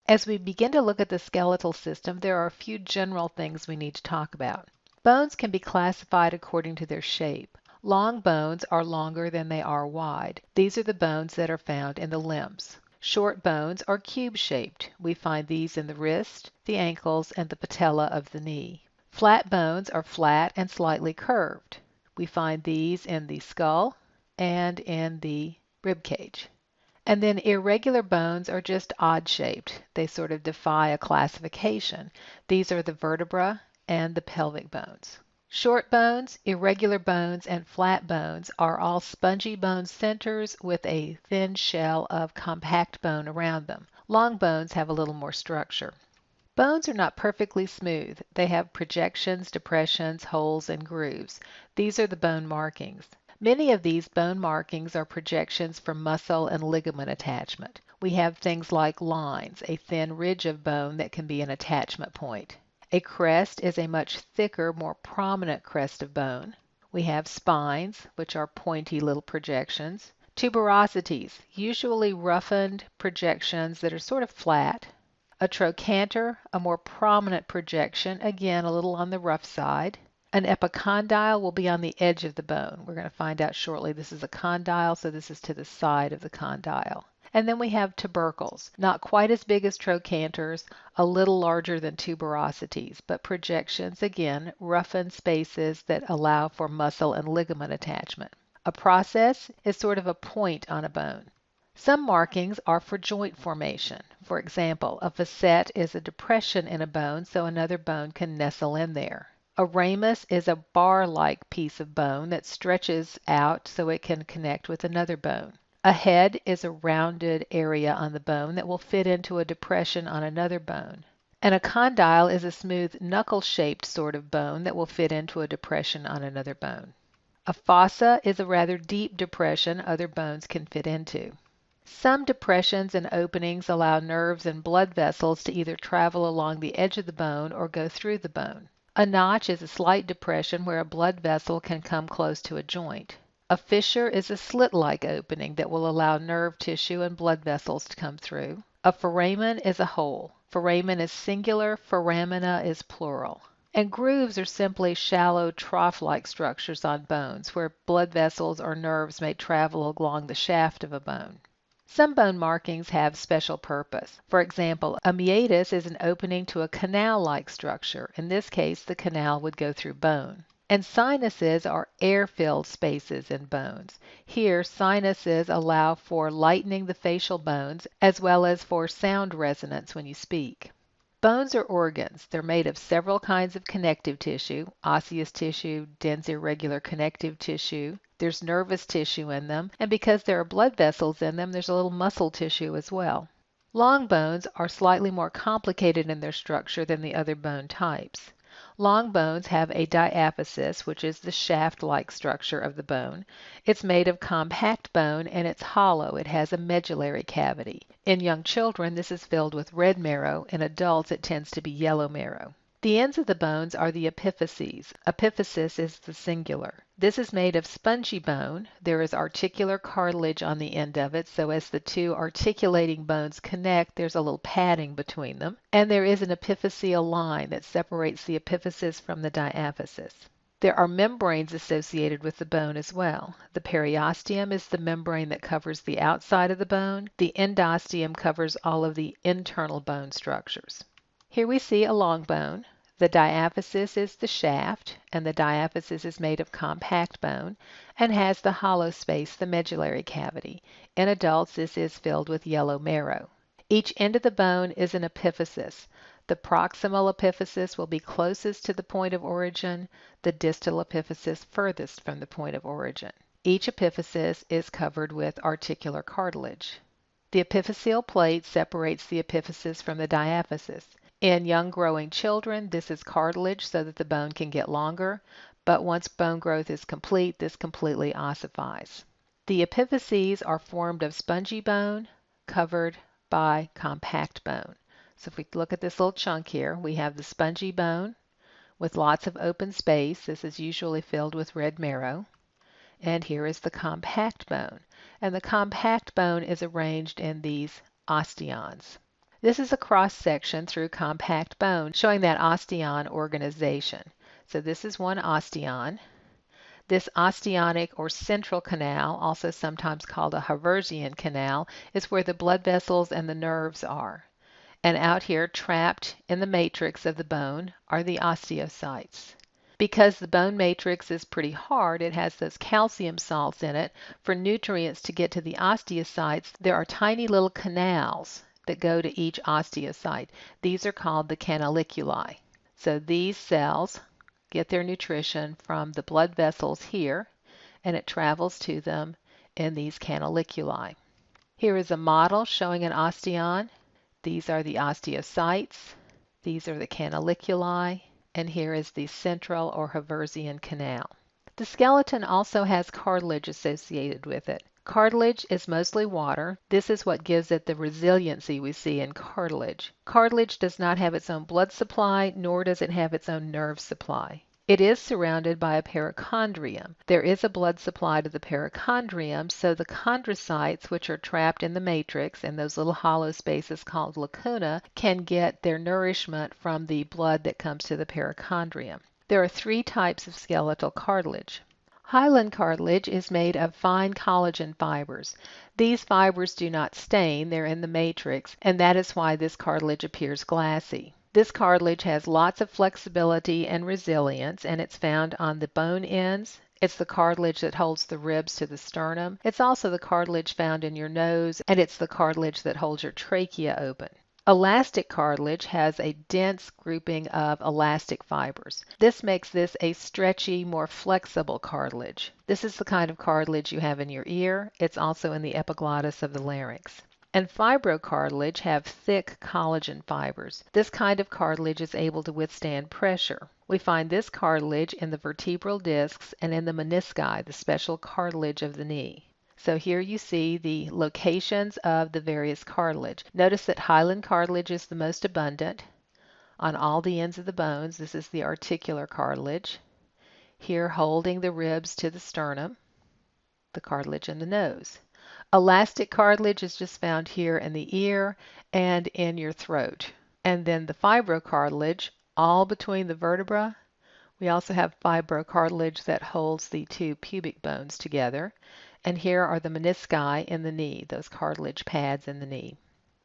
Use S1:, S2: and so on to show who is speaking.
S1: As we begin to look at the skeletal system, there are a few general things we need to talk about. Bones can be classified according to their shape. Long bones are longer than they are wide. These are the bones that are found in the limbs. Short bones are cube-shaped. We find these in the wrist, the ankles, and the patella of the knee. Flat bones are flat and slightly curved. We find these in the skull and in the rib cage. And then irregular bones are just odd-shaped. They sort of defy a classification. These are the vertebra and the pelvic bones. Short bones, irregular bones, and flat bones are all spongy bone centers with a thin shell of compact bone around them. Long bones have a little more structure. Bones are not perfectly smooth. They have projections, depressions, holes, and grooves. These are the bone markings. Many of these bone markings are projections from muscle and ligament attachment. We have things like lines, a thin ridge of bone that can be an attachment point. A crest is a much thicker, more prominent crest of bone. We have spines, which are pointy little projections. Tuberosities, usually roughened projections that are sort of flat. A trochanter, a more prominent projection, again a little on the rough side. An epicondyle will be on the edge of the bone. We're going to find out shortly this is a condyle, so this is to the side of the condyle. And then we have tubercles, not quite as big as trochanters, a little larger than tuberosities, but projections, again, roughened spaces that allow for muscle and ligament attachment. A process is sort of a point on a bone. Some markings are for joint formation. For example, a facet is a depression in a bone so another bone can nestle in there. A ramus is a bar-like piece of bone that stretches out so it can connect with another bone. A head is a rounded area on the bone that will fit into a depression on another bone. And a condyle is a smooth knuckle-shaped sort of bone that will fit into a depression on another bone. A fossa is a rather deep depression other bones can fit into. Some depressions and openings allow nerves and blood vessels to either travel along the edge of the bone or go through the bone. A notch is a slight depression where a blood vessel can come close to a joint. A fissure is a slit-like opening that will allow nerve tissue and blood vessels to come through. A foramen is a hole. Foramen is singular, foramina is plural. And grooves are simply shallow trough-like structures on bones where blood vessels or nerves may travel along the shaft of a bone. Some bone markings have special purpose. For example, a meatus is an opening to a canal-like structure. In this case, the canal would go through bone. And sinuses are air-filled spaces in bones. Here, sinuses allow for lightening the facial bones as well as for sound resonance when you speak. Bones are organs. They're made of several kinds of connective tissue, osseous tissue, dense irregular connective tissue. There's nervous tissue in them, and because there are blood vessels in them, there's a little muscle tissue as well. Long bones are slightly more complicated in their structure than the other bone types. Long bones have a diaphysis, which is the shaft-like structure of the bone. It's made of compact bone and it's hollow. It has a medullary cavity. In young children, this is filled with red marrow. In adults, it tends to be yellow marrow. The ends of the bones are the epiphyses. Epiphysis is the singular. This is made of spongy bone. There is articular cartilage on the end of it, so as the two articulating bones connect, there's a little padding between them. And there is an epiphyseal line that separates the epiphysis from the diaphysis. There are membranes associated with the bone as well. The periosteum is the membrane that covers the outside of the bone. The endosteum covers all of the internal bone structures. Here we see a long bone. The diaphysis is the shaft, and the diaphysis is made of compact bone and has the hollow space, the medullary cavity. In adults, this is filled with yellow marrow. Each end of the bone is an epiphysis. The proximal epiphysis will be closest to the point of origin, the distal epiphysis furthest from the point of origin. Each epiphysis is covered with articular cartilage. The epiphyseal plate separates the epiphysis from the diaphysis. In young growing children, this is cartilage so that the bone can get longer, but once bone growth is complete, this completely ossifies. The epiphyses are formed of spongy bone covered by compact bone. So if we look at this little chunk here, we have the spongy bone with lots of open space. This is usually filled with red marrow. And here is the compact bone. And the compact bone is arranged in these osteons. This is a cross-section through compact bone showing that osteon organization. So this is one osteon. This osteonic or central canal, also sometimes called a Haversian canal, is where the blood vessels and the nerves are. And out here, trapped in the matrix of the bone, are the osteocytes. Because the bone matrix is pretty hard, it has those calcium salts in it. For nutrients to get to the osteocytes, there are tiny little canals that go to each osteocyte. These are called the canaliculi. So these cells get their nutrition from the blood vessels here, and it travels to them in these canaliculi. Here is a model showing an osteon. These are the osteocytes. These are the canaliculi. And here is the central or Haversian canal. The skeleton also has cartilage associated with it. Cartilage is mostly water. This is what gives it the resiliency we see in cartilage. Cartilage does not have its own blood supply, nor does it have its own nerve supply. It is surrounded by a perichondrium. There is a blood supply to the perichondrium, so the chondrocytes, which are trapped in the matrix in those little hollow spaces called lacuna, can get their nourishment from the blood that comes to the perichondrium. There are three types of skeletal cartilage. Hyaline cartilage is made of fine collagen fibers. These fibers do not stain, they're in the matrix, and that is why this cartilage appears glassy. This cartilage has lots of flexibility and resilience, and it's found on the bone ends. It's the cartilage that holds the ribs to the sternum. It's also the cartilage found in your nose, and it's the cartilage that holds your trachea open. Elastic cartilage has a dense grouping of elastic fibers. This makes this a stretchy, more flexible cartilage. This is the kind of cartilage you have in your ear. It's also in the epiglottis of the larynx. And fibrocartilage have thick collagen fibers. This kind of cartilage is able to withstand pressure. We find this cartilage in the vertebral discs and in the menisci, the special cartilage of the knee. So here you see the locations of the various cartilage. Notice that hyaline cartilage is the most abundant on all the ends of the bones. This is the articular cartilage. Here holding the ribs to the sternum, the cartilage in the nose. Elastic cartilage is just found here in the ear and in your throat. And then the fibrocartilage, all between the vertebra. We also have fibrocartilage that holds the two pubic bones together. And here are the menisci in the knee, those cartilage pads in the knee.